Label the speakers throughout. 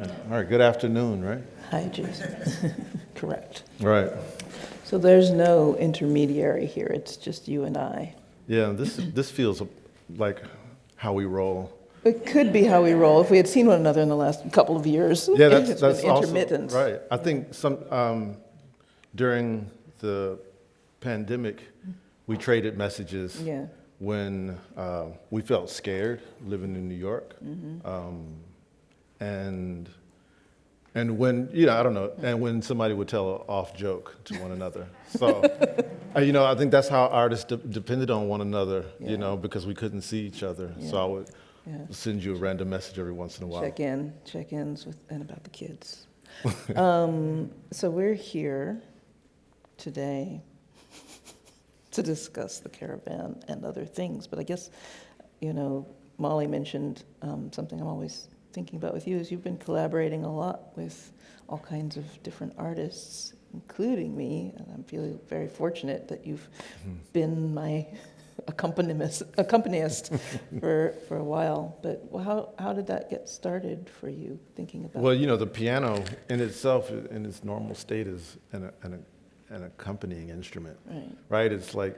Speaker 1: All right, good afternoon, right?
Speaker 2: Hi, Jason. Correct.
Speaker 1: Right.
Speaker 2: So there's no intermediary here, it's just you and I.
Speaker 1: Yeah, this feels like how we roll.
Speaker 2: It could be how we roll if we had seen one another in the last couple of years.
Speaker 1: Yeah,
Speaker 2: It's
Speaker 1: that's
Speaker 2: been
Speaker 1: also
Speaker 2: intermittent.
Speaker 1: right. I think during the pandemic, we traded messages
Speaker 2: Yeah.
Speaker 1: when we felt scared living in New York, and when I don't know, and when somebody would tell an off joke to one another. So, I think that's how artists depended on one another,
Speaker 2: Yeah.
Speaker 1: because we couldn't see each other.
Speaker 2: Yeah.
Speaker 1: So I would
Speaker 2: Yeah.
Speaker 1: send you a random message every once in a while.
Speaker 2: Check-ins and about the kids. So we're here today to discuss the caravan and other things. But I guess, Molly mentioned something I'm always thinking about with you is you've been collaborating a lot with all kinds of different artists, including me, and I'm feeling very fortunate that you've been my accompanist for a while. But how did that get started for you, thinking about?
Speaker 1: Well, the piano in itself, in its normal state, is an accompanying instrument, right? It's like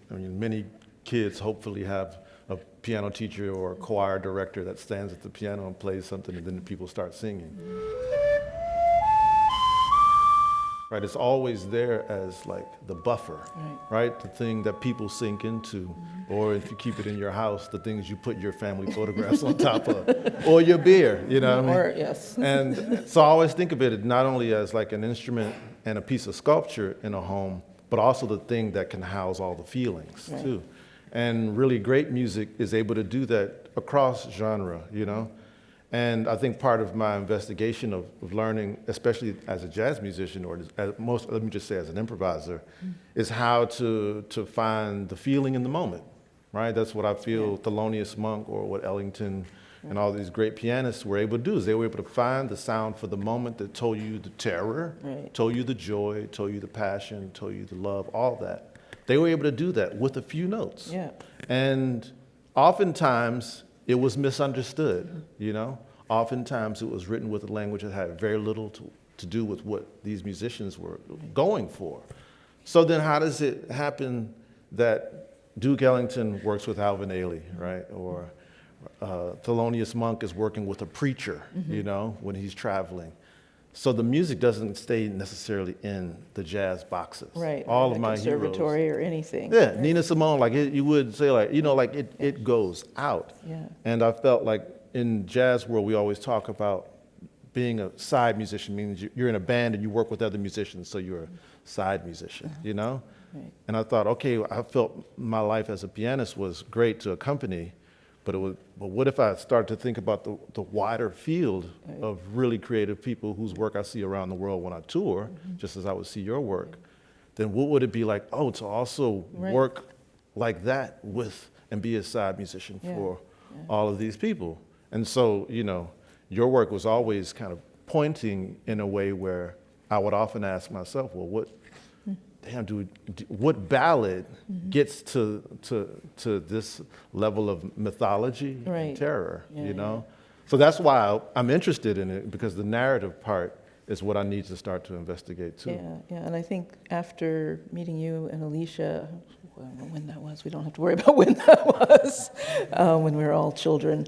Speaker 1: many kids hopefully have a piano teacher or a choir director that stands at the piano and plays something, and then the people start singing. Right, it's always there as like the buffer, right? The thing that people sink into, or if you keep it in your house, the things you put your family photographs on top of, or your beer, what I mean?
Speaker 2: Or, yes.
Speaker 1: And so I always think of it not only as like an instrument and a piece of sculpture in a home, but also the thing that can house all the feelings too. And really great music is able to do that across genre, And I think part of my investigation of learning, especially as a jazz musician, or let me just say as an improviser, is how to find the feeling in the moment, right? That's what I feel Thelonious Monk or what Ellington and all these great pianists were able to do, is they were able to find the sound for the moment that told you the terror, told you the joy, told you the passion, told you the love, all that. They were able to do that with a few notes.
Speaker 2: Yeah.
Speaker 1: And oftentimes, it was misunderstood, Oftentimes it was written with a language that had very little to do with what these musicians were going for. So then how does it happen that Duke Ellington works with Alvin Ailey, right? Or Thelonious Monk is working with a preacher, when he's traveling. So the music doesn't stay necessarily in the jazz boxes.
Speaker 2: Right.
Speaker 1: All of
Speaker 2: a
Speaker 1: my
Speaker 2: conservatory
Speaker 1: heroes.
Speaker 2: Or anything.
Speaker 1: Yeah, right. Nina Simone, you would say, it goes out.
Speaker 2: Yeah.
Speaker 1: And I felt like in jazz world, we always talk about being a side musician, means you're in a band and you work with other musicians, so you're a side musician,
Speaker 2: Right.
Speaker 1: And I thought, okay, I felt my life as a pianist was great to accompany, but what if I started to think about the wider field of really creative people whose work I see around the world when I tour, just as I would see your work, then what would it be like, to also work like that with and be a side musician for all of these people? And so, your work was always kind of pointing in a way where I would often ask myself, well, what ballad gets to this level of mythology and terror, So that's why I'm interested in it, because the narrative part is what I need to start to investigate too.
Speaker 2: Yeah, and I think after meeting you and Alicia, I don't know when that was, we don't have to worry about when that was, when we were all children,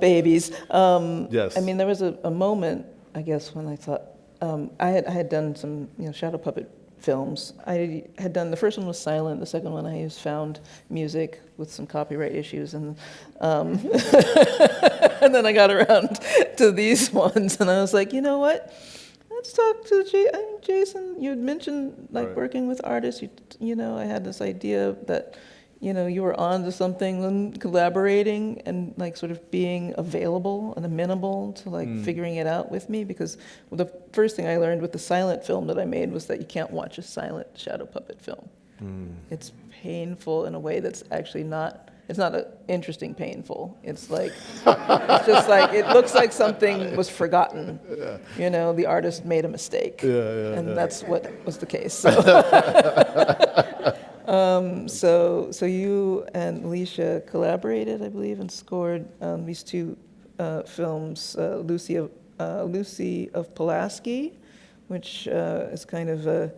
Speaker 2: babies.
Speaker 1: Yes.
Speaker 2: I mean, there was a moment, I guess, when I thought, I had done some shadow puppet films. I had done, the first one was silent, the second one I used found music with some copyright issues, and and then I got around to these ones, and I was like, you know what? Let's talk to Jason. You had mentioned working with artists. I had this idea that you were on to something and collaborating and sort of being available and amenable to figuring it out with me, because the first thing I learned with the silent film that I made was that you can't watch a silent shadow puppet film. It's painful in a way that's actually not. It's not an interesting painful. It's it's just it looks like something was forgotten. The artist made a mistake. And that's what was the case. So you and Alicia collaborated, I believe, and scored these two films, Lucy of Pulaski, which is kind of a,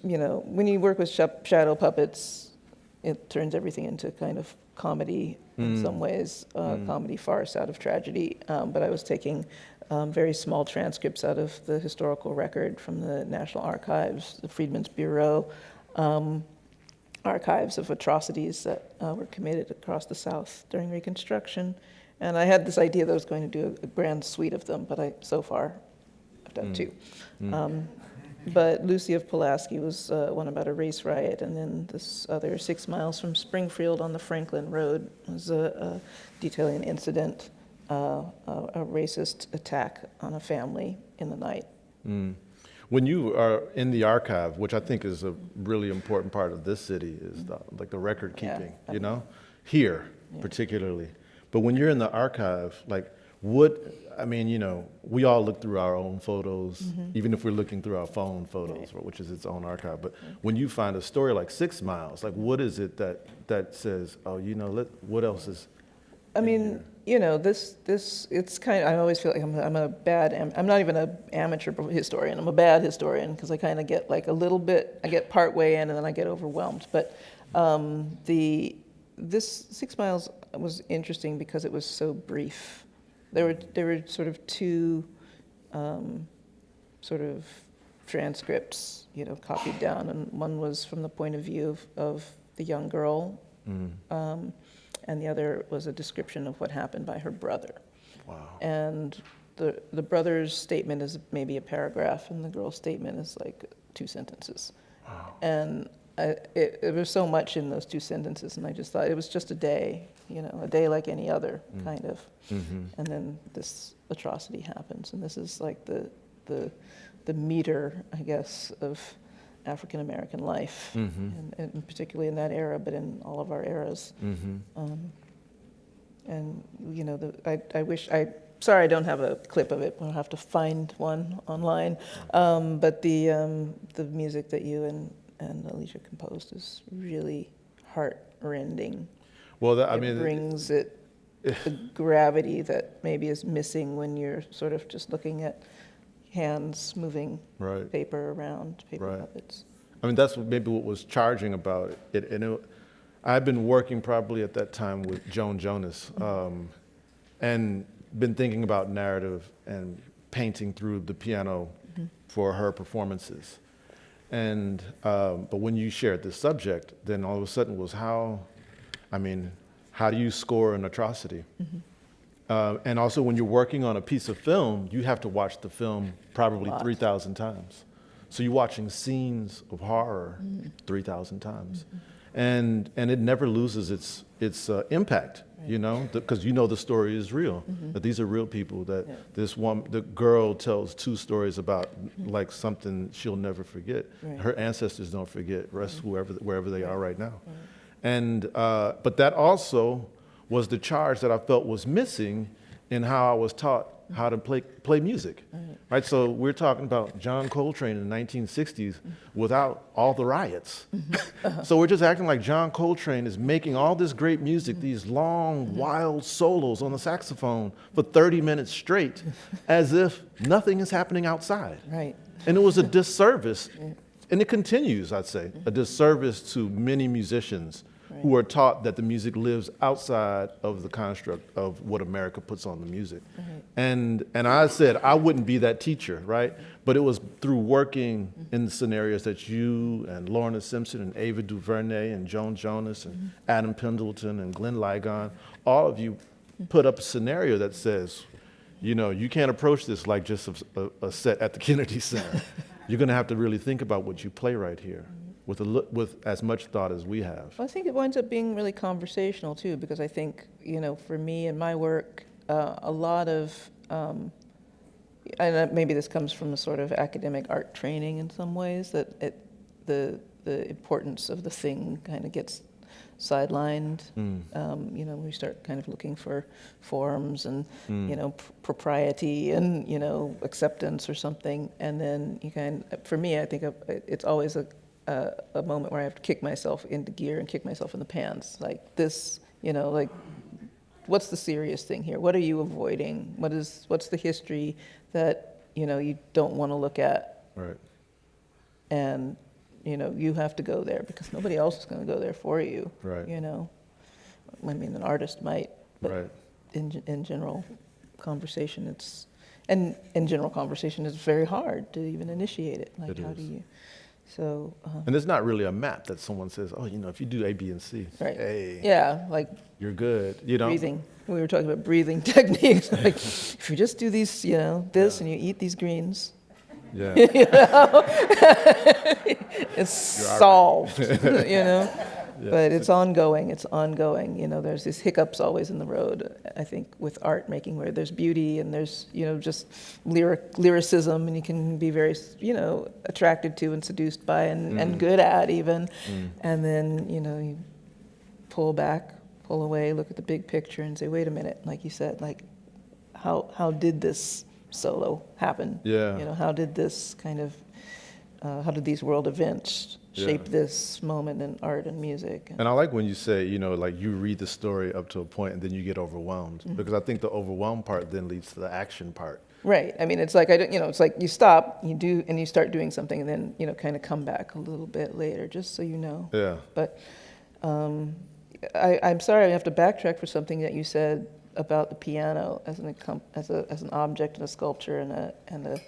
Speaker 2: when you work with shadow puppets, it turns everything into kind of comedy in some ways, comedy farce out of tragedy. But I was taking very small transcripts out of the historical record from the National Archives, the Freedmen's Bureau, archives of atrocities that were committed across the South during Reconstruction. And I had this idea that I was going to do a grand suite of them, but so far I've done two. But Lucy of Pulaski was one about a race riot, and then this other 6 miles from Springfield on the Franklin Road was detailing an incident, a racist attack on a family in the night.
Speaker 1: When you are in the archive, which I think is a really important part of this city, is the record keeping, here particularly. But when you're in the archive, we all look through our own photos, even if we're looking through our phone photos, which is its own archive. But when you find a story like 6 miles, what is it that says, what else is? I mean,
Speaker 2: it's kind of, I always feel like I'm not even an amateur historian, I'm a bad historian, because I kind of get like a little bit, I get part way in and then I get overwhelmed. But this 6 miles was interesting because it was so brief. There were sort of two sort of transcripts, copied down, and one was from the point of view of the young girl, and the other was a description of what happened by her brother.
Speaker 1: Wow. And
Speaker 2: the brother's statement is maybe a paragraph, and the girl's statement is like 2 sentences.
Speaker 1: Wow.
Speaker 2: And it was so much in those 2 sentences, and I just thought it was just a day, a day like any other, kind of. And then this atrocity happens, and this is like the meter, I guess, of African American life, and particularly in that era, but in all of our eras. And I wish sorry, I don't have a clip of it. We'll have to find one online. But the music that you and Alicia composed is really heart-rending.
Speaker 1: Well,
Speaker 2: it brings the gravity that maybe is missing when you're sort of just looking at hands moving paper around, paper puppets.
Speaker 1: I mean, that's maybe what was charging about it. And I've been working probably at that time with Joan Jonas, and been thinking about narrative and painting through the piano for her performances. And but when you shared this subject, then all of a sudden was how do you score an atrocity? And also when you're working on a piece of film, you have to watch the film probably 3,000 times. So you're watching scenes of horror 3,000 times. And it never loses its impact, because the story is real, that these are real people, that the girl tells 2 stories about like something she'll never forget. Her ancestors don't forget, rest wherever they are right now. And but that also was the charge that I felt was missing in how I was taught how to play music, right? So we're talking about John Coltrane in the 1960s without all the riots. So we're just acting like John Coltrane is making all this great music, these long, wild solos on the saxophone for 30 minutes straight, as if nothing is happening outside.
Speaker 2: Right.
Speaker 1: And it was a disservice, and it continues, I'd say, a disservice to many musicians who are taught that the music lives outside of the construct of what America puts on the music. And I said I wouldn't be that teacher, right? But it was through working in the scenarios that you and Lorna Simpson and Ava DuVernay and Joan Jonas and Adam Pendleton and Glenn Ligon, all of you put up a scenario that says, you can't approach this like just a set at the Kennedy Center. You're going to have to really think about what you play right here, with as much thought as we have.
Speaker 2: Well, I think it winds up being really conversational too, because I think, for me and my work, a lot of, and maybe this comes from a sort of academic art training in some ways, that the importance of the thing kind of gets sidelined. We start kind of looking for forms and propriety and acceptance or something, and then for me, I think it's always a moment where I have to kick myself into gear and kick myself in the pants, like this, like what's the serious thing here? What are you avoiding? What's the history that, you don't want to look at?
Speaker 1: Right.
Speaker 2: And, you have to go there because nobody else is going to go there for you.
Speaker 1: Right.
Speaker 2: I mean, an artist might, but
Speaker 1: Right.
Speaker 2: in general conversation, it's very hard to even initiate it. Like,
Speaker 1: It
Speaker 2: how
Speaker 1: is.
Speaker 2: do you? So.
Speaker 1: And it's not really a map that someone says, oh, if you do A, B, and C,
Speaker 2: Right.
Speaker 1: hey,
Speaker 2: Yeah, like
Speaker 1: you're good.
Speaker 2: breathing. We were talking about breathing techniques. Like, if you just do these, this, and you eat these greens,
Speaker 1: Yeah.
Speaker 2: it's solved.
Speaker 1: Yeah.
Speaker 2: But it's ongoing. It's ongoing. There's these hiccups always in the road. I think with art making, where there's beauty and there's just lyricism, and you can be very attracted to and seduced by and good at even, and then you pull back, pull away, look at the big picture, and say, wait a minute, like you said, like how did this solo happen?
Speaker 1: Yeah.
Speaker 2: How did this kind of how did these world events shape this moment in art and music?
Speaker 1: And I like when you say, like you read the story up to a point and then you get overwhelmed, because I think the overwhelmed part then leads to the action part.
Speaker 2: Right. I mean, it's like it's like you stop, you do, and you start doing something, and then kind of come back a little bit later, just so you know.
Speaker 1: Yeah.
Speaker 2: But I'm sorry, I have to backtrack for something that you said about the piano as an object and a sculpture and a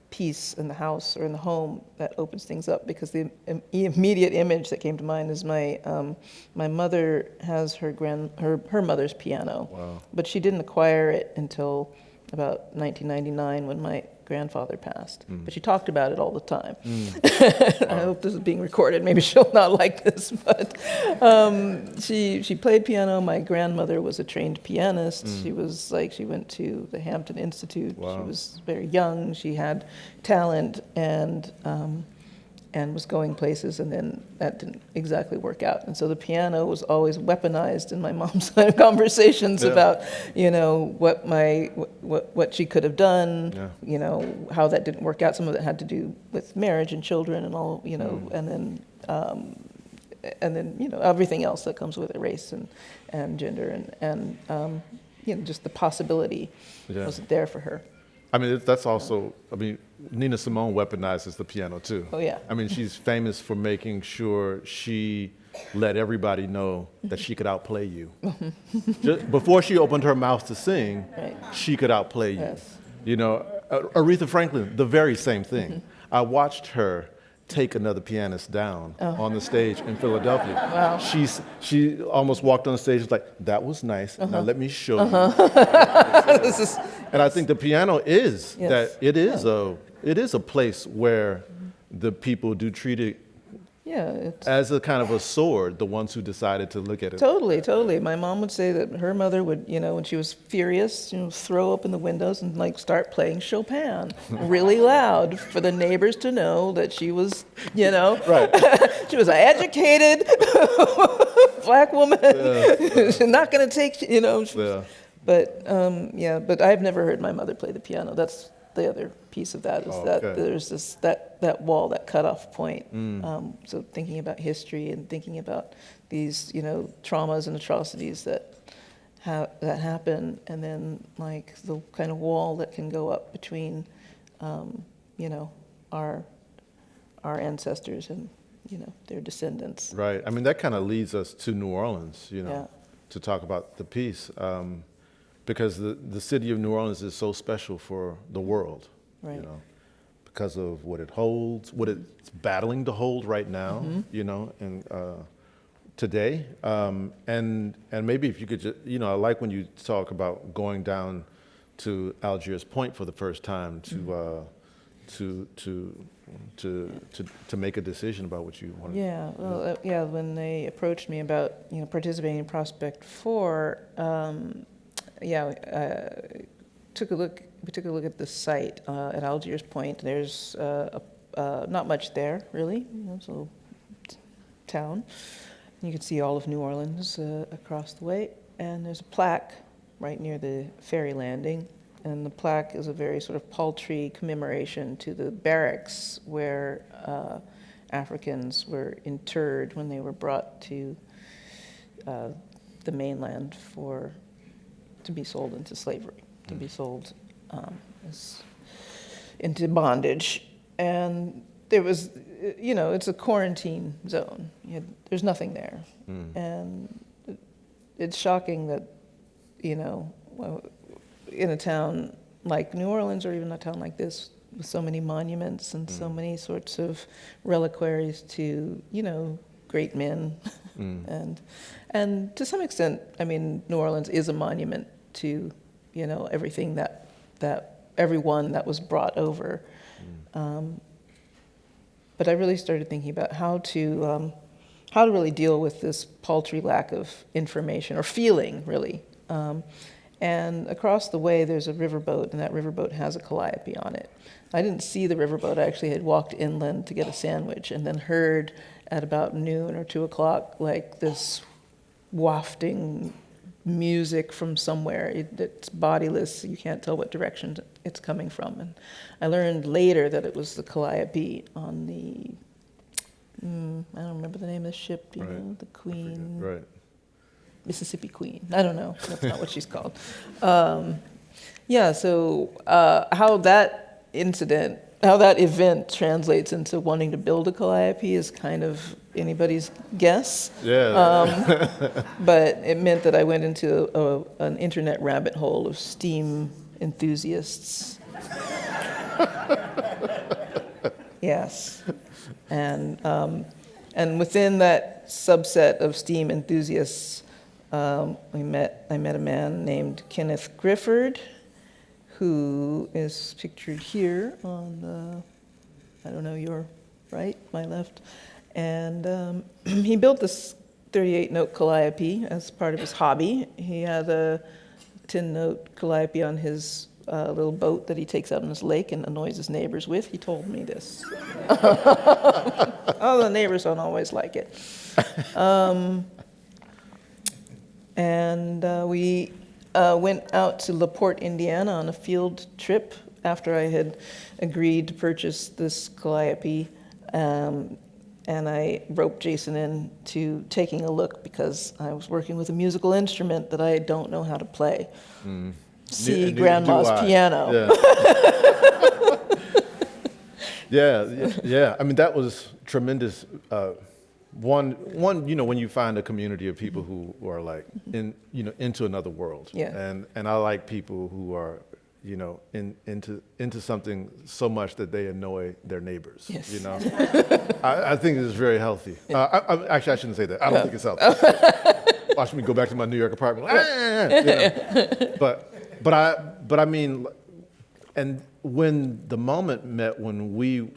Speaker 2: piece in the house or in the home that opens things up, because the immediate image that came to mind is my mother has her mother's piano.
Speaker 1: Wow.
Speaker 2: But she didn't acquire it until about 1999 when my grandfather passed. But she talked about it all the time. I hope this is being recorded. Maybe she'll not like this, but she played piano. My grandmother was a trained pianist. She went to the Hampton Institute.
Speaker 1: Wow.
Speaker 2: She was very young. She had talent and was going places, and then that didn't exactly work out. And so the piano was always weaponized in my mom's conversations about, what she could have done, how that didn't work out. Some of it had to do with marriage and children and all, and then everything else that comes with it, race and gender and just the possibility wasn't there for her.
Speaker 1: I mean, that's also, Nina Simone weaponizes the piano too.
Speaker 2: Oh, yeah.
Speaker 1: I mean, she's famous for making sure she let everybody know that she could outplay you. Just before she opened her mouth to sing,
Speaker 2: Right.
Speaker 1: she could outplay you.
Speaker 2: Yes.
Speaker 1: Aretha Franklin, the very same thing. I watched her take another pianist down on the stage in Philadelphia.
Speaker 2: Wow.
Speaker 1: She almost walked on the stage, like, that was nice. Now let me show you.
Speaker 2: This is,
Speaker 1: And I think the piano is
Speaker 2: Yes.
Speaker 1: that it is a place where the people do treat it
Speaker 2: it's
Speaker 1: as a kind of a sword, the ones who decided to look at it.
Speaker 2: totally. My mom would say that her mother would, when she was furious, throw open the windows and start playing Chopin really loud for the neighbors to know that she was,
Speaker 1: Right.
Speaker 2: she was an educated black woman. She's not going to take,
Speaker 1: Yeah.
Speaker 2: But I've never heard my mother play the piano. That's the other piece of that is that
Speaker 1: okay.
Speaker 2: there's that wall, that cutoff point. So thinking about history and thinking about these, traumas and atrocities that happen, and then like the kind of wall that can go up between, our ancestors and their descendants.
Speaker 1: Right. I mean, that kind of leads us to New Orleans,
Speaker 2: Yeah.
Speaker 1: to talk about the piece, because the city of New Orleans is so special for the world,
Speaker 2: Right.
Speaker 1: because of what it holds, what it's battling to hold right now, and today, and maybe if you could just, I like when you talk about going down to Algiers Point for the first time to make a decision about what you want.
Speaker 2: Yeah, well, when they approached me about participating in Prospect 4, we took a look at the site at Algiers Point. There's not much there really. It's a little town. You can see all of New Orleans across the way, and there's a plaque right near the ferry landing. And the plaque is a very sort of paltry commemoration to the barracks where Africans were interred when they were brought to the mainland to be sold into slavery, to be sold into bondage. And there was, it's a quarantine zone. There's nothing there. And it's shocking that, in a town like New Orleans, or even a town like this, with so many monuments and so many sorts of reliquaries to, great men. And to some extent, New Orleans is a monument to, everything that everyone that was brought over. But I really started thinking about how to really deal with this paltry lack of information, or feeling, really. And across the way, there's a riverboat, and that riverboat has a calliope on it. I didn't see the riverboat. I actually had walked inland to get a sandwich, and then heard at about noon or 2 o'clock, like this wafting music from somewhere. It's bodiless. You can't tell what direction it's coming from. And I learned later that it was the calliope on the, I don't remember the name of the ship, the Queen.
Speaker 1: Right.
Speaker 2: Mississippi Queen. I don't know. That's not what she's called. So how that event translates into wanting to build a calliope is kind of anybody's guess.
Speaker 1: Yeah.
Speaker 2: But it meant that I went into an internet rabbit hole of steam enthusiasts. Yes. And within that subset of steam enthusiasts, I met a man named Kenneth Grifford, who is pictured here on your right, my left. And he built this 38-note calliope as part of his hobby. He had a 10-note calliope on his little boat that he takes out on his lake and annoys his neighbors with. He told me this. Oh, the neighbors don't always like it. And we went out to LaPorte, Indiana on a field trip after I had agreed to purchase this calliope. And I roped Jason into taking a look because I was working with a musical instrument that I don't know how to play. See Grandma's piano.
Speaker 1: Yeah. That was tremendous. One, when you find a community of people who are like into another world.
Speaker 2: Yeah.
Speaker 1: And I like people who are, into something so much that they annoy their neighbors.
Speaker 2: Yes.
Speaker 1: I think it's very healthy. Actually, I shouldn't say that. I don't think it's healthy. Watch me go back to my New York apartment. But I mean, and when the moment met, when we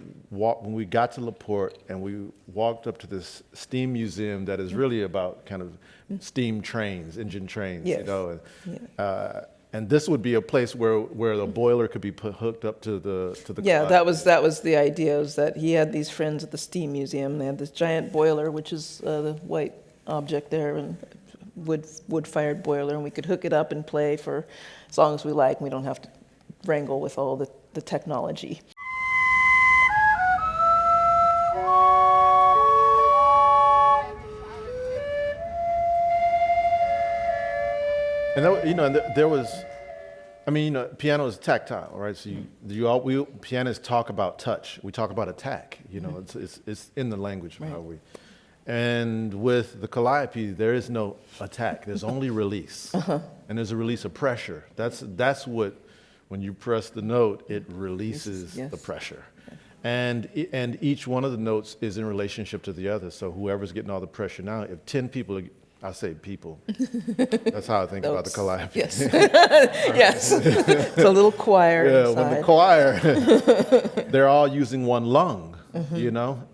Speaker 1: got to LaPorte and we walked up to this steam museum that is really about kind of steam trains, engine trains,
Speaker 2: Yes.
Speaker 1: And this would be a place where the boiler could be hooked up to the
Speaker 2: Yeah, that was the idea, was that he had these friends at the steam museum. They had this giant boiler, which is the white object there, and wood-fired boiler, and we could hook it up and play for as long as we like, and we don't have to wrangle with all the technology.
Speaker 1: And there was, piano is tactile, right? So pianists talk about touch. We talk about attack. It's in the language of how we. And with the calliope, there is no attack. There's only release, and there's a release of pressure. That's what, when you press the note, it releases the pressure. And each one of the notes is in relationship to the other. So whoever's getting all the pressure now, if 10 people, I say people. That's how I think about the calliope.
Speaker 2: Yes. Yes. It's a little choir inside.
Speaker 1: When the choir, they're all using one lung,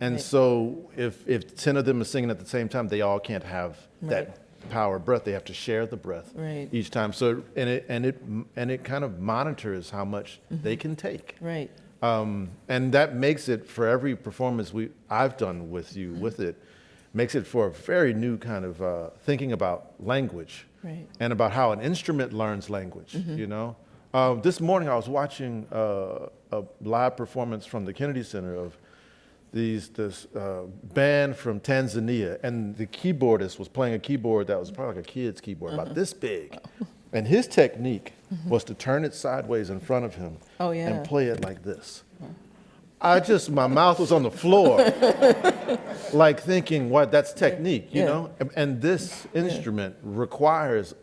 Speaker 1: And so if 10 of them are singing at the same time, they all can't have that power of breath. They have to share the breath each time. So and it kind of monitors how much they can take.
Speaker 2: Right.
Speaker 1: And that makes it, for every performance I've done with you with it, makes it for a very new kind of thinking about language and about how an instrument learns language, This morning I was watching a live performance from the Kennedy Center of this band from Tanzania, and the keyboardist was playing a keyboard that was probably like a kid's keyboard, about this big. And his technique was to turn it sideways in front of him and play it like this. My mouth was on the floor, like thinking, what, that's technique, you know? And this instrument requires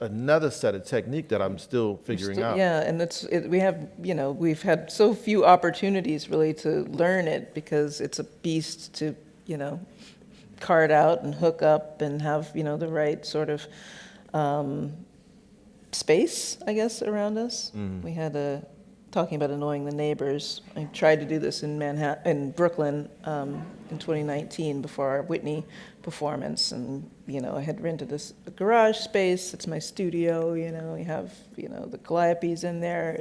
Speaker 1: another set of technique that I'm still figuring out.
Speaker 2: Yeah, and we've had so few opportunities really to learn it because it's a beast to, card out and hook up and have, the right sort of space, I guess, around us. We had talking about annoying the neighbors. I tried to do this in Brooklyn in 2019 before our Whitney performance, and I had rented this garage space. It's my studio. We have the calliopes in there.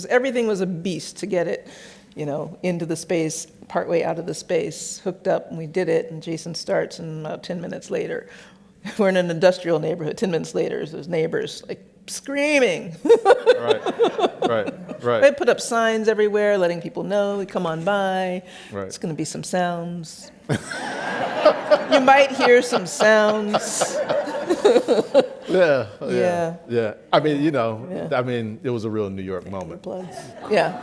Speaker 2: Everything was a beast to get it, into the space, partway out of the space, hooked up, and we did it. And Jason starts, and about 10 minutes later, we're in an industrial neighborhood. 10 minutes later, there's neighbors like screaming. Right. They put up signs everywhere letting people know, come on by. Right. It's going to be some sounds. You might hear some sounds.
Speaker 1: Yeah. I mean, it was a real New York moment.
Speaker 2: Yeah.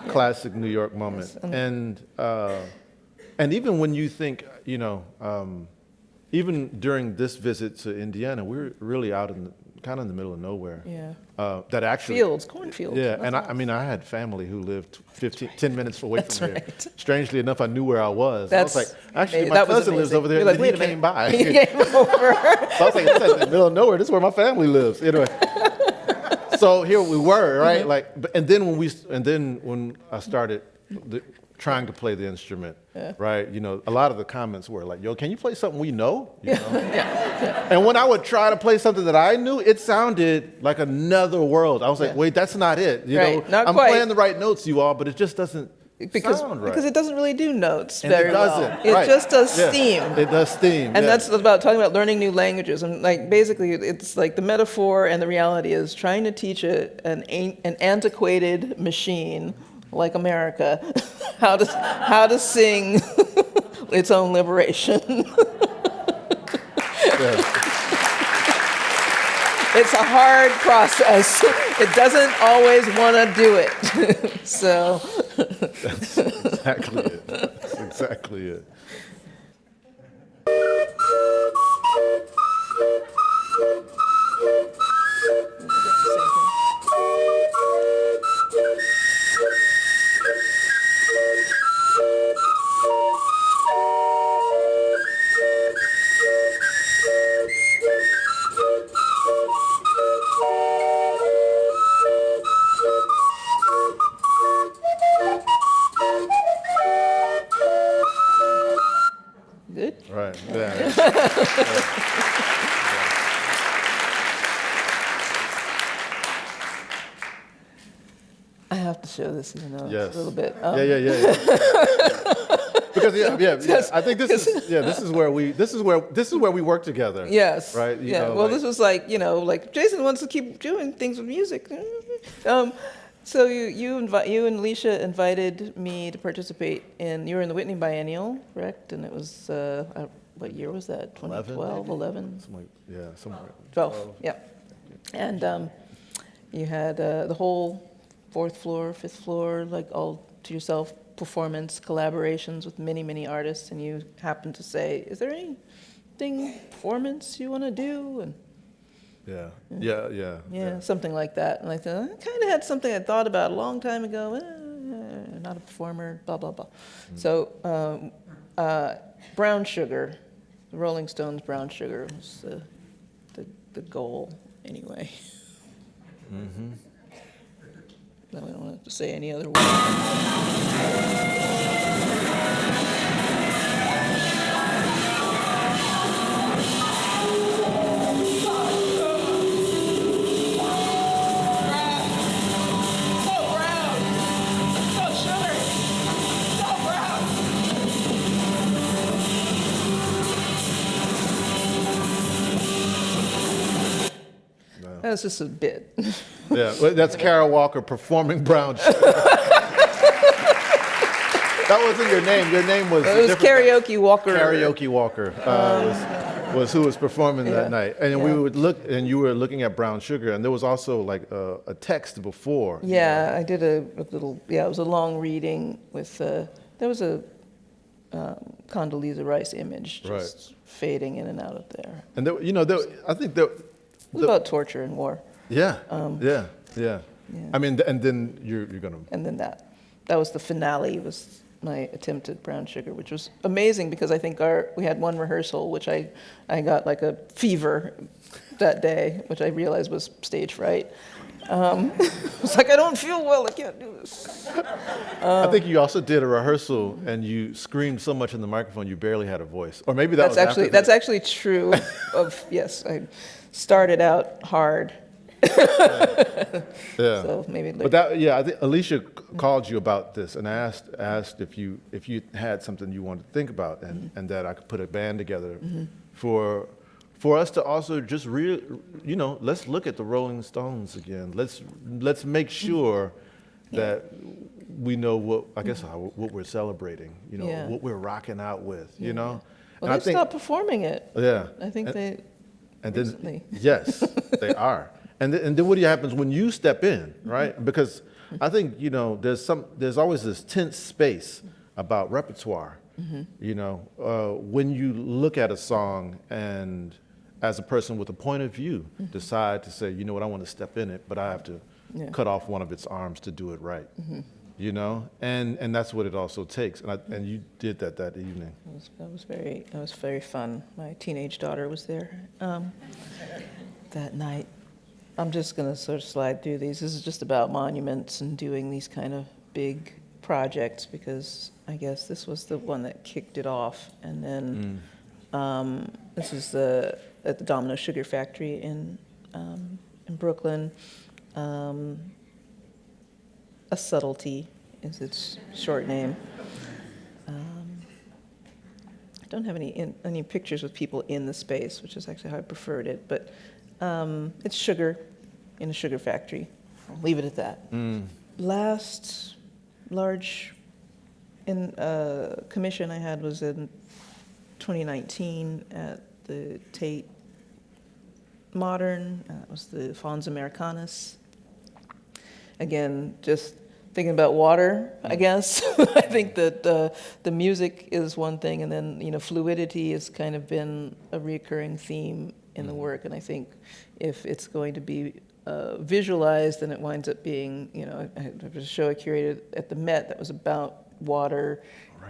Speaker 1: Classic New York moment. And even when you think, even during this visit to Indiana, we were really out in the middle of nowhere.
Speaker 2: Yeah.
Speaker 1: That actually
Speaker 2: cornfields.
Speaker 1: Yeah, and I had family who lived 10 minutes away from here.
Speaker 2: Right.
Speaker 1: Strangely enough, I knew where I was.
Speaker 2: That's
Speaker 1: I was like, actually, my cousin lives over there.
Speaker 2: Like,
Speaker 1: and he came by.
Speaker 2: He came over.
Speaker 1: So I was like, this is in the middle of nowhere. This is where my family lives. Anyway. So here we were, right? And then when I started trying to play the instrument, right? A lot of the comments were like, "Yo, can you play something we know?" And when I would try to play something that I knew, it sounded like another world. I was like, "Wait, that's not it."
Speaker 2: Not
Speaker 1: I'm
Speaker 2: quite.
Speaker 1: playing the right notes, you all, but it just doesn't sound right.
Speaker 2: Because it doesn't really do notes
Speaker 1: And
Speaker 2: very
Speaker 1: it doesn't.
Speaker 2: well.
Speaker 1: Right.
Speaker 2: It just does steam.
Speaker 1: It does steam.
Speaker 2: And that's about talking about learning new languages. And basically, it's like the metaphor and the reality is trying to teach an antiquated machine like America how to sing its own liberation. It's a hard process. It doesn't always want to do it. So
Speaker 1: that's exactly it. That's exactly it.
Speaker 2: Good.
Speaker 1: Right. Yeah.
Speaker 2: I have to show this, even though
Speaker 1: Yes.
Speaker 2: it's a little bit.
Speaker 1: Yeah. Because I think this is where we work together.
Speaker 2: Yes.
Speaker 1: Right.
Speaker 2: This was like Jason wants to keep doing things with music. So you and Alicia invited me to participate in. You were in the Whitney Biennial, correct? And it was what year was that? 2012, 11.
Speaker 1: Somewhere.
Speaker 2: 12. Yeah. And you had the whole 4th floor, 5th floor, like all to yourself performance collaborations with many, many artists, and you happened to say, "Is there anything performance you want to do?" And yeah, something like that. And I thought, I kind of had something I thought about a long time ago. Not a performer, blah blah blah. So Brown Sugar, the Rolling Stones' Brown Sugar was the goal anyway. Mm-hmm. No, we don't have to say any other word. That's just a bit.
Speaker 1: Yeah, well, that's Kara Walker performing Brown Sugar. That wasn't your name. Your name was
Speaker 2: It was
Speaker 1: different.
Speaker 2: Karaoke Walker.
Speaker 1: Karaoke Walker was who was performing
Speaker 2: Yeah,
Speaker 1: that night, and we
Speaker 2: yeah.
Speaker 1: would look, and you were looking at Brown Sugar, and there was also like a text before.
Speaker 2: Yeah, I did a little, yeah, it was a long reading with, there was a Condoleezza Rice image just fading in and out of there.
Speaker 1: And there, you know, there, I think there,
Speaker 2: It was about torture and war.
Speaker 1: yeah, yeah.
Speaker 2: Yeah.
Speaker 1: I mean, and then you're gonna.
Speaker 2: And then that was the finale, was my attempt at Brown Sugar, which was amazing because I think we had one rehearsal, which I got like a fever that day, which I realized was stage fright. It's like, I don't feel well, I can't do this.
Speaker 1: I think you also did a rehearsal, and you screamed so much in the microphone you barely had a voice, or maybe that was after that.
Speaker 2: That's actually true of, yes, I started out hard.
Speaker 1: Yeah.
Speaker 2: So maybe
Speaker 1: But that, yeah, I think Alicia called you about this and asked if you had something you wanted to think about, and that I could put a band together for us to also just let's look at the Rolling Stones again. Let's make sure that we know what we're celebrating. You know,
Speaker 2: Yeah.
Speaker 1: what we're rocking out with. You know.
Speaker 2: Well,
Speaker 1: And
Speaker 2: they stopped performing it.
Speaker 1: Yeah.
Speaker 2: I think they recently.
Speaker 1: Then, yes, they are. And then what happens when you step in, right? Because I think, there's always this tense space about repertoire. You know, when you look at a song and as a person with a point of view, decide to say, you know what, I want to step in it, but I have to cut off one of its arms to do it right. You know, and that's what it also takes. And you did that evening.
Speaker 2: That was very fun. My teenage daughter was there that night. I'm just going to sort of slide through these. This is just about monuments and doing these kind of big projects because I guess this was the one that kicked it off. And then this is at the Domino Sugar Factory in Brooklyn. A Subtlety is its short name. I don't have any pictures with people in the space, which is actually how I preferred it, but it's sugar in a sugar factory. I'll leave it at that. Last large commission I had was in 2019 at the Tate Modern. It was the Fons Americanus. Again, just thinking about water, I guess. I think that the music is one thing, and then fluidity has kind of been a recurring theme in the work. And I think if it's going to be visualized, then it winds up being, I have a show I curated at the Met that was about water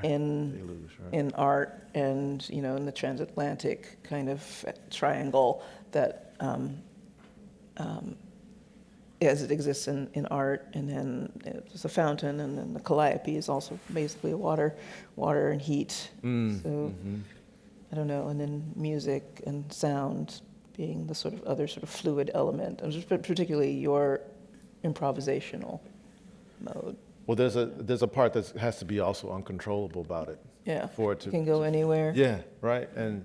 Speaker 2: in art and in the transatlantic kind of triangle that as it exists in art, and then it's a fountain, and then the calliope is also basically water and heat. So I don't know, and then music and sound being the sort of other sort of fluid element, and just particularly your improvisational mode.
Speaker 1: Well, there's a part that has to be also uncontrollable about it.
Speaker 2: Yeah,
Speaker 1: For it to
Speaker 2: can go anywhere.
Speaker 1: Yeah, right. And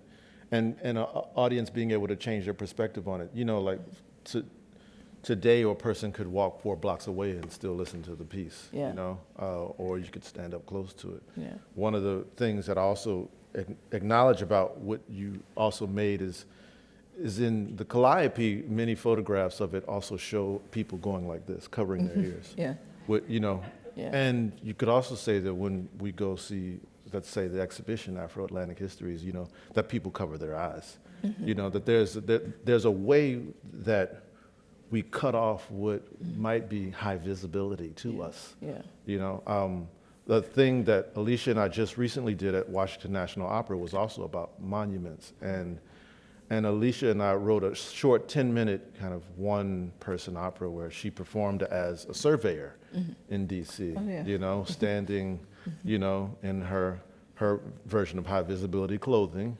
Speaker 1: an audience being able to change their perspective on it. Like today, a person could walk 4 blocks away and still listen to the piece.
Speaker 2: Yeah.
Speaker 1: Or you could stand up close to it.
Speaker 2: Yeah.
Speaker 1: One of the things that I also acknowledge about what you also made is in the calliope. Many photographs of it also show people going like this, covering their ears.
Speaker 2: Yeah. Yeah.
Speaker 1: And you could also say that when we go see, let's say, the exhibition Afro-Atlantic Histories, that people cover their eyes. That there's a way that we cut off what might be high visibility to us.
Speaker 2: Yeah.
Speaker 1: The thing that Alicia and I just recently did at Washington National Opera was also about monuments. And Alicia and I wrote a short 10-minute kind of one-person opera where she performed as a surveyor in D.C.
Speaker 2: Oh, yeah.
Speaker 1: Standing, in her version of high visibility clothing,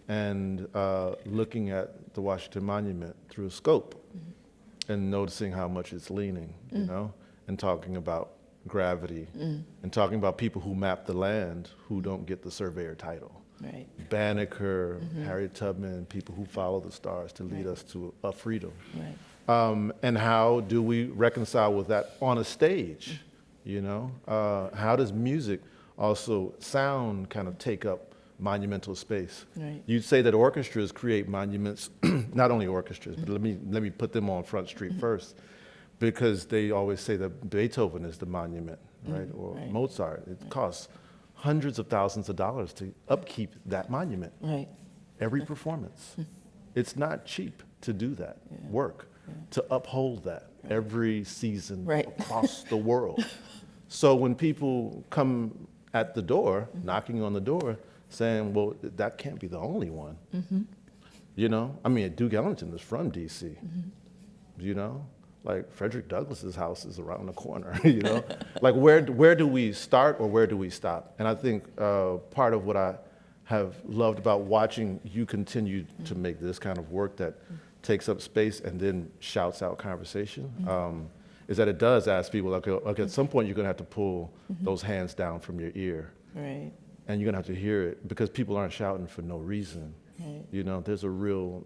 Speaker 1: and looking at the Washington Monument through a scope, and noticing how much it's leaning, and talking about gravity, and talking about people who map the land who don't get the surveyor title.
Speaker 2: Right.
Speaker 1: Banneker, Harriet Tubman, people who follow the stars to lead us to a freedom.
Speaker 2: Right.
Speaker 1: And how do we reconcile with that on a stage? How does music also sound kind of take up monumental space.
Speaker 2: Right.
Speaker 1: You'd say that orchestras create monuments, not only orchestras, but let me put them on Front Street first, because they always say that Beethoven is the monument, right? Or
Speaker 2: right.
Speaker 1: Mozart. It costs hundreds of thousands of dollars to upkeep that monument.
Speaker 2: Right.
Speaker 1: Every performance. It's not cheap to do that work, to uphold that every season
Speaker 2: Right.
Speaker 1: across the world. So when people come at the door, knocking on the door, saying, well, that can't be the only one. You know, I mean, Duke Ellington is from DC, you know? Like Frederick Douglass's house is around the corner, you know? Like where do we start or where do we stop? And I think part of what I have loved about watching you continue to make this kind of work that takes up space and then shouts out conversation is that it does ask people, like at some point you're gonna have to pull those hands down from your ear.
Speaker 2: Right.
Speaker 1: And you're gonna have to hear it because people aren't shouting for no reason.
Speaker 2: Right.
Speaker 1: You know, there's a real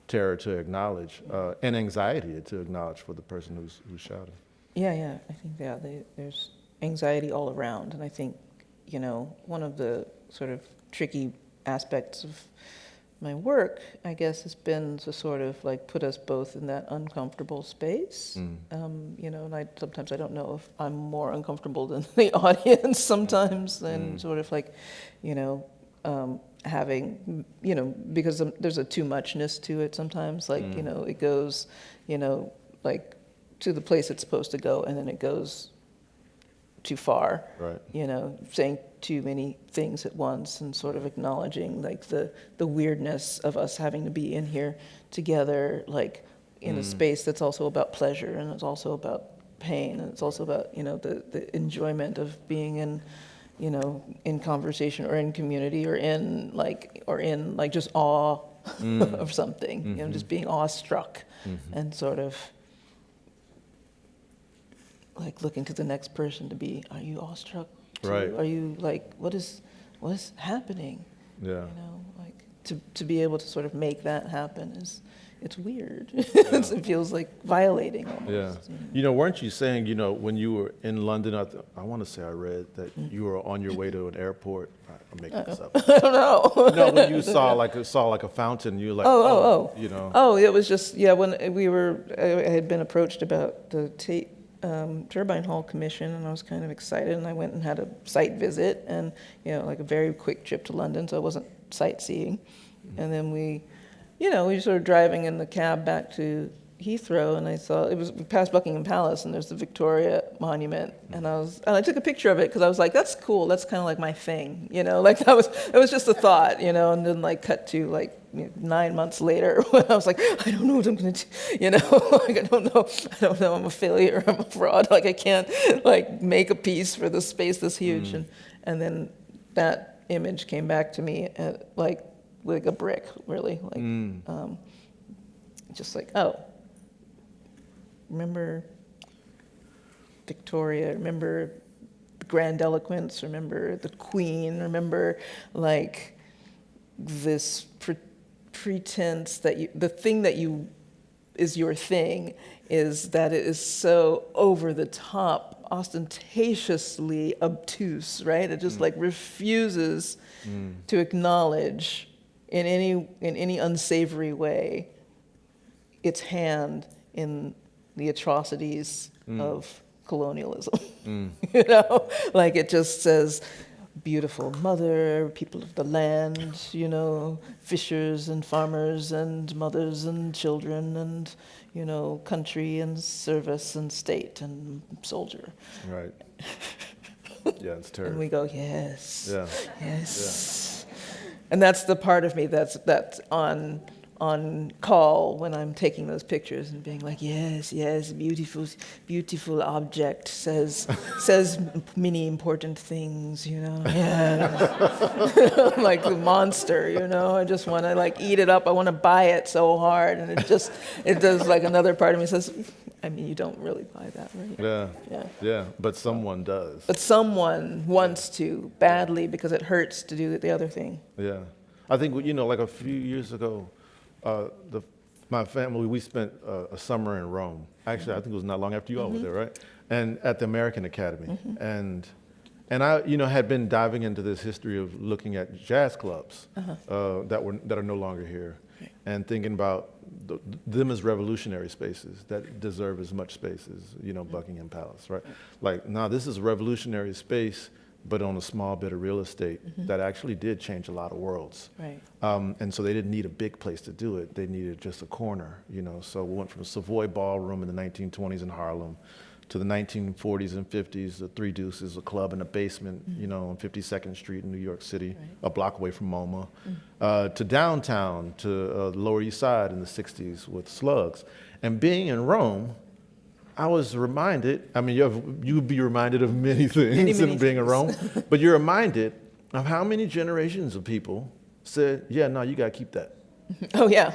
Speaker 1: terror to acknowledge and anxiety to acknowledge for the person who's shouting.
Speaker 2: Yeah. I think there's anxiety all around, and I think, you know, one of the sort of tricky aspects of my work, I guess, has been to sort of like put us both in that uncomfortable space. You know, and sometimes I don't know if I'm more uncomfortable than the audience sometimes, and sort of like, you know, having, you know, because there's a too muchness to it sometimes. Like, you know, it goes, you know, like to the place it's supposed to go, and then it goes too far.
Speaker 1: Right.
Speaker 2: You know, saying too many things at once, and sort of acknowledging like the weirdness of us having to be in here together, like in a space that's also about pleasure, and it's also about pain, and it's also about, you know, the enjoyment of being in, you know, in conversation or in community or in like just awe of something, you know, just being awestruck and sort of like looking to the next person to be, are you awestruck too?
Speaker 1: Right.
Speaker 2: Are you like, what is happening?
Speaker 1: Yeah.
Speaker 2: You know, like to be able to sort of make that happen it's weird. It feels like violating almost.
Speaker 1: Yeah.
Speaker 2: You know?
Speaker 1: You know, weren't you saying, you know, when you were in London, I want to say I read that you were on your way to an airport. I'm making this up.
Speaker 2: I don't know.
Speaker 1: No, when you saw like a fountain, you were like, you know.
Speaker 2: Oh, it was just, yeah, when I had been approached about the Tate Turbine Hall Commission, and I was kind of excited, and I went and had a site visit, and, you know, like a very quick trip to London, so I wasn't sightseeing. And then we were sort of driving in the cab back to Heathrow, and I saw, we passed Buckingham Palace, and there's the Victoria Monument, and I took a picture of it, because I was like, that's cool, that's kind of like my thing, you know, like it was just a thought, you know, and then like cut to like, you know, 9 months later, when I was like, I don't know what I'm gonna do, you know, like I don't know, I'm a failure, I'm a fraud, like I can't like make a piece for this space this huge, and then that image came back to me like a brick, really, like just like, oh, remember Victoria, remember the grandiloquence, remember the Queen, remember like this pretense that the thing that you is your thing is that it is so over the top, ostentatiously obtuse, right? It just like refuses to acknowledge in any unsavory way its hand in the atrocities of colonialism. You know, like it just says, beautiful mother, people of the land, you know, fishers and farmers and mothers and children and, you know, country and service and state and soldier.
Speaker 1: Right. Yeah, it's terrible.
Speaker 2: And we go, yes,
Speaker 1: Yeah.
Speaker 2: yes. And that's the part of me that's on call when I'm taking those pictures and being like, yes, beautiful object says many important things, you know. Yeah. Like the monster, you know. I just want to like eat it up. I want to buy it so hard, and it does like another part of me says, I mean, you don't really buy that, right?
Speaker 1: Yeah. But someone does.
Speaker 2: But someone wants to badly because it hurts to do the other thing.
Speaker 1: Yeah. I think, you know, like a few years ago, my family, we spent a summer in Rome. Actually, I think it was not long after you all were there, right? And at the American Academy. And And I, had been diving into this history of looking at jazz clubs that are no longer here,
Speaker 2: Right.
Speaker 1: and thinking about them as revolutionary spaces that deserve as much space as Buckingham Palace, right? Like, now this is a revolutionary space, but on a small bit of real estate that actually did change a lot of worlds.
Speaker 2: Right.
Speaker 1: And so they didn't need a big place to do it. They needed just a corner, So we went from Savoy Ballroom in the 1920s in Harlem to the 1940s and 50s, the Three Deuces, a club in a basement, on 52nd Street in New York City,
Speaker 2: Right.
Speaker 1: a block away from MoMA, to downtown, to the Lower East Side in the 60s with Slugs. And being in Rome, I was reminded, you'd be reminded of many things in being in Rome, but you're reminded of how many generations of people said, yeah, no, you got to keep that.
Speaker 2: Oh, yeah.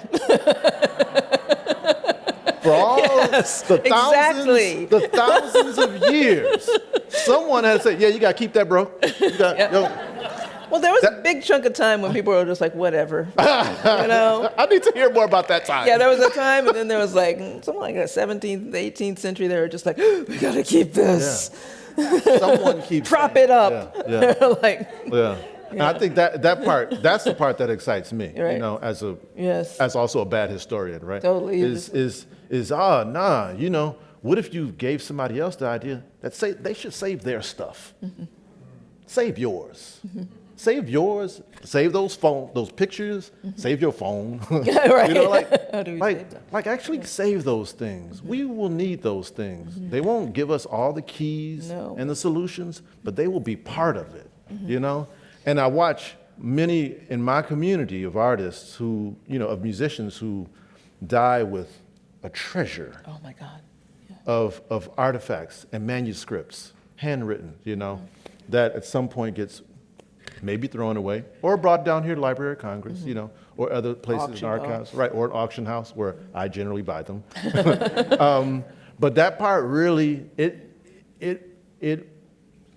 Speaker 1: For all
Speaker 2: Yes, exactly.
Speaker 1: the thousands of years, someone has said, yeah, you got to keep that, bro. You got,
Speaker 2: Well, there was a big chunk of time when people were just like, whatever,
Speaker 1: I need to hear more about that time.
Speaker 2: Yeah, there was a time, and then there was like something like the 17th, 18th century. They were just like, we gotta keep this.
Speaker 1: Yeah. Someone keeps
Speaker 2: Prop
Speaker 1: saying,
Speaker 2: it up.
Speaker 1: Yeah.
Speaker 2: Like,
Speaker 1: Yeah. And I think that part, that's the part that excites me,
Speaker 2: Right.
Speaker 1: as also a bad historian, right?
Speaker 2: Totally.
Speaker 1: What if you gave somebody else the idea that they should save their stuff? Save yours. Save yours, save those pictures, save your phone.
Speaker 2: Right. How do we save them?
Speaker 1: Actually save those things. We will need those things. They won't give us all the keys
Speaker 2: No.
Speaker 1: and the solutions, but they will be part of it, And I watch many in my community of artists of musicians who die with a treasure
Speaker 2: Oh my God. Yeah.
Speaker 1: of artifacts and manuscripts, handwritten, that at some point gets maybe thrown away or brought down here to Library of Congress, or other places
Speaker 2: Auction
Speaker 1: in archives,
Speaker 2: house.
Speaker 1: right, or an auction house where I generally buy them. But that part really, it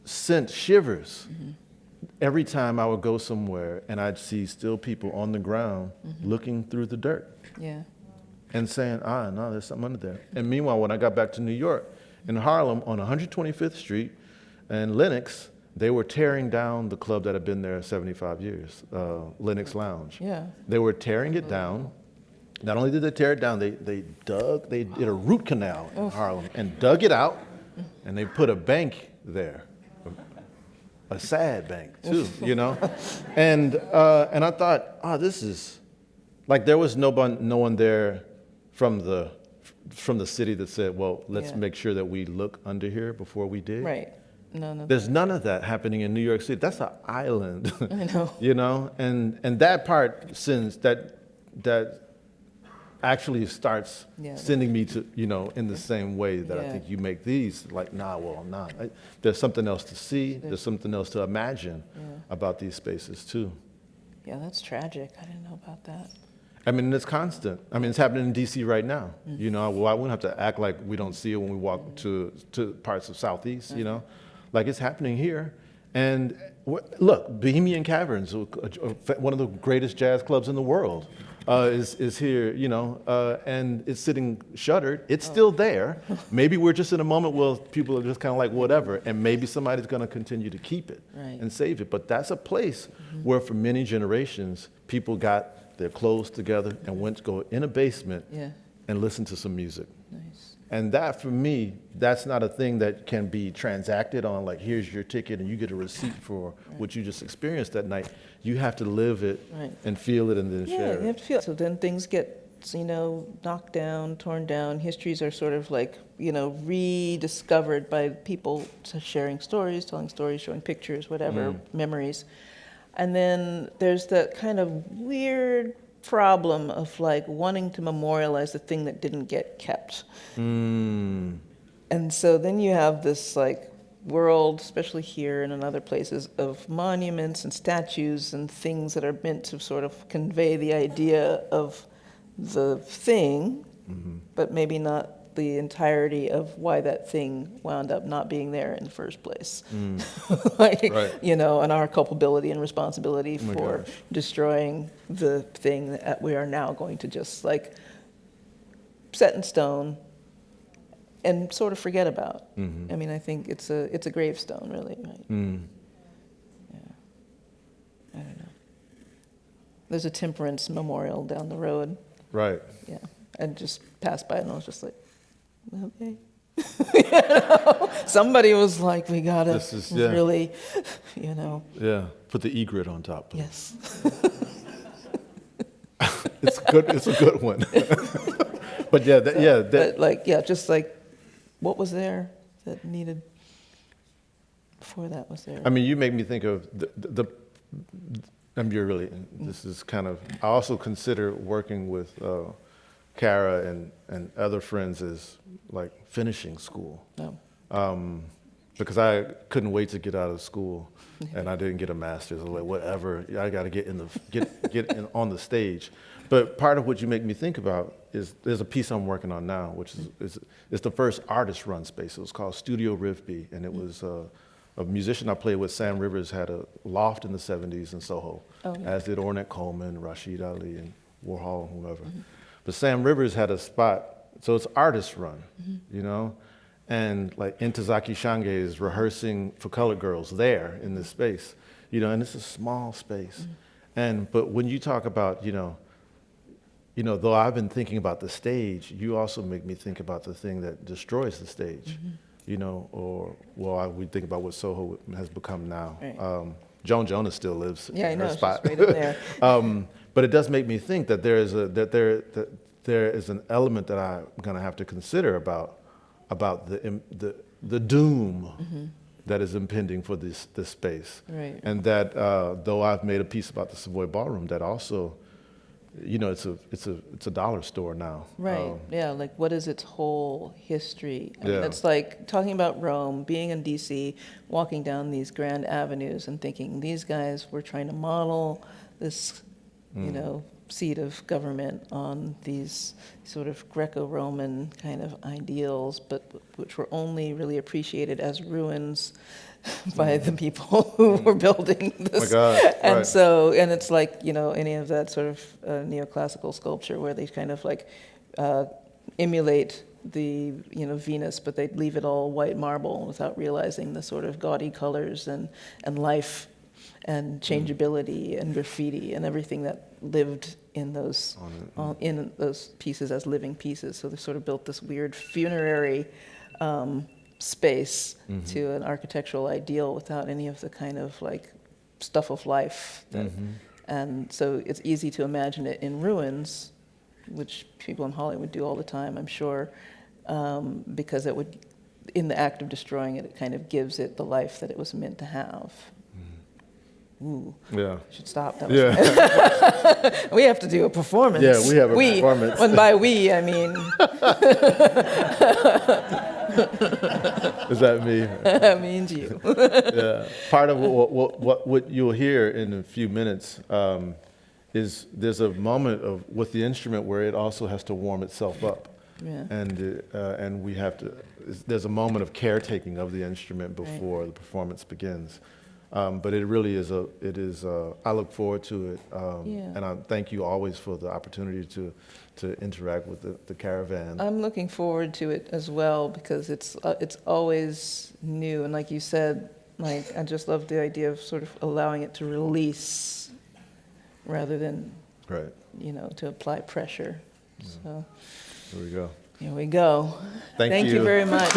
Speaker 1: sent shivers every time I would go somewhere and I'd see still people on the ground looking through the dirt
Speaker 2: Yeah.
Speaker 1: and saying, no, there's something under there. And meanwhile, when I got back to New York, in Harlem on 125th Street and Lenox, they were tearing down the club that had been there 75 years, Lenox Lounge.
Speaker 2: Yeah.
Speaker 1: They were tearing it down. Not only did they tear it down, they did a root canal in Harlem and dug it out, and they put a bank there, a sad bank too, And I thought, this is, like, there was no one there from the city that said, well, let's
Speaker 2: Yeah.
Speaker 1: make sure that we look under here before we dig.
Speaker 2: Right. No.
Speaker 1: There's none of that happening in New York City. That's an island.
Speaker 2: I know.
Speaker 1: And that part sends that actually starts
Speaker 2: Yeah.
Speaker 1: sending me to, in the same way that I
Speaker 2: Yeah.
Speaker 1: think you make these, like, there's something else to see, there's something else to imagine about these spaces too.
Speaker 2: Yeah, that's tragic. I didn't know about that.
Speaker 1: It's constant. It's happening in DC right now. Well, I wouldn't have to act like we don't see it when we walk to parts of Southeast, Like, it's happening here. And look, Bohemian Caverns, one of the greatest jazz clubs in the world, is here, and it's sitting shuttered. It's still there. Maybe we're just in a moment where people are just kind of like, whatever, and maybe somebody's going to continue to keep it
Speaker 2: Right.
Speaker 1: and save it. But that's a place where for many generations, people got their clothes together and went to go in a basement
Speaker 2: Yeah.
Speaker 1: and listen to some music.
Speaker 2: Nice.
Speaker 1: And that, for me, that's not a thing that can be transacted on, like, here's your ticket and you get a receipt for what you just experienced that night. You have to live it
Speaker 2: Right.
Speaker 1: and feel it and then
Speaker 2: Yeah,
Speaker 1: share
Speaker 2: you
Speaker 1: it.
Speaker 2: have to feel. So then things get, knocked down, torn down. Histories are sort of like, rediscovered by people sharing stories, telling stories, showing pictures, whatever, memories. And then there's that kind of weird problem of like wanting to memorialize the thing that didn't get kept. And so then you have this like world, especially here and in other places, of monuments and statues and things that are meant to sort of convey the idea of the thing, but maybe not the entirety of why that thing wound up not being there in the first place. Like,
Speaker 1: Right.
Speaker 2: And our culpability and responsibility
Speaker 1: my
Speaker 2: for
Speaker 1: gosh.
Speaker 2: destroying the thing that we are now going to just like set in stone and sort of forget about. I mean, I think it's a gravestone, really, right? Yeah. I don't know. There's a Temperance Memorial down the road.
Speaker 1: Right.
Speaker 2: Yeah. I just passed by and I was just like, okay. You know? Somebody was like, we gotta
Speaker 1: This is- yeah.
Speaker 2: really, you know.
Speaker 1: Yeah. Put the egret on top.
Speaker 2: Yes.
Speaker 1: It's good. It's a good one. But yeah,
Speaker 2: But like, yeah, just like, what was there that needed before that was there?
Speaker 1: I mean, you make me think of I mean, you're really, this is kind of, I also consider working with Kara and other friends as like finishing school.
Speaker 2: No.
Speaker 1: Because I couldn't wait to get out of school, and I didn't get a master's. I was like, whatever, I got to get on the stage. But part of what you make me think about is there's a piece I'm working on now, which is the first artist-run space. It was called Studio Rivby, and it was a musician I played with, Sam Rivers, had a loft in the 70s in Soho, as did Ornette Coleman, Rashid Ali, and Warhol, and whoever. But Sam Rivers had a spot, so it's artist-run, you know? And like Intozaki Shange is rehearsing for Colored Girls there in this space, you know, and it's a small space. But when you talk about, you know, though I've been thinking about the stage, you also make me think about the thing that destroys the stage, you know, or, well, we think about what Soho has become now.
Speaker 2: Right.
Speaker 1: Joan Jonas still lives
Speaker 2: Yeah, I
Speaker 1: in
Speaker 2: know,
Speaker 1: her
Speaker 2: she's
Speaker 1: spot.
Speaker 2: right in there.
Speaker 1: But it does make me think that there is an element that I'm going to have to consider about the doom that is impending for this space.
Speaker 2: Right.
Speaker 1: And that though I've made a piece about the Savoy Ballroom, that also, you know, it's a dollar store now.
Speaker 2: Right. Yeah. Like, what is its whole history? I mean,
Speaker 1: Yeah.
Speaker 2: it's like talking about Rome, being in D.C., walking down these grand avenues and thinking these guys were trying to model this, you know, seat of government on these sort of Greco-Roman kind of ideals, but which were only really appreciated as ruins by the people who were building this.
Speaker 1: Oh my God,
Speaker 2: And
Speaker 1: right.
Speaker 2: so, and it's like, you know, any of that sort of neoclassical sculpture where they kind of like emulate the, you know, Venus, but they leave it all white marble without realizing the sort of gaudy colors and life and changeability and graffiti and everything that lived in those pieces as living pieces. So they sort of built this weird funerary space to an architectural ideal without any of the kind of like stuff of life. And so it's easy to imagine it in ruins, which people in Hollywood do all the time, I'm sure, because it would, in the act of destroying it, it kind of gives it the life that it was meant to have. Ooh.
Speaker 1: Yeah.
Speaker 2: Should stop. That
Speaker 1: Yeah.
Speaker 2: we have to do a performance.
Speaker 1: Yeah, we have a performance.
Speaker 2: And by we, I mean...
Speaker 1: Is that me?
Speaker 2: that means you.
Speaker 1: Yeah. Part of what you'll hear in a few minutes is there's a moment with the instrument where it also has to warm itself up.
Speaker 2: Yeah.
Speaker 1: And we have to, there's a moment of caretaking of the instrument before the performance begins. But it really is I look forward to it. And I thank you always for the opportunity to interact with the caravan.
Speaker 2: I'm looking forward to it as well because it's always new. And like you said, like I just love the idea of sort of allowing it to release rather than,
Speaker 1: Right.
Speaker 2: you know, to apply pressure. So
Speaker 1: Here we go.
Speaker 2: here we go.
Speaker 1: Thank
Speaker 2: you
Speaker 1: you.
Speaker 2: very much.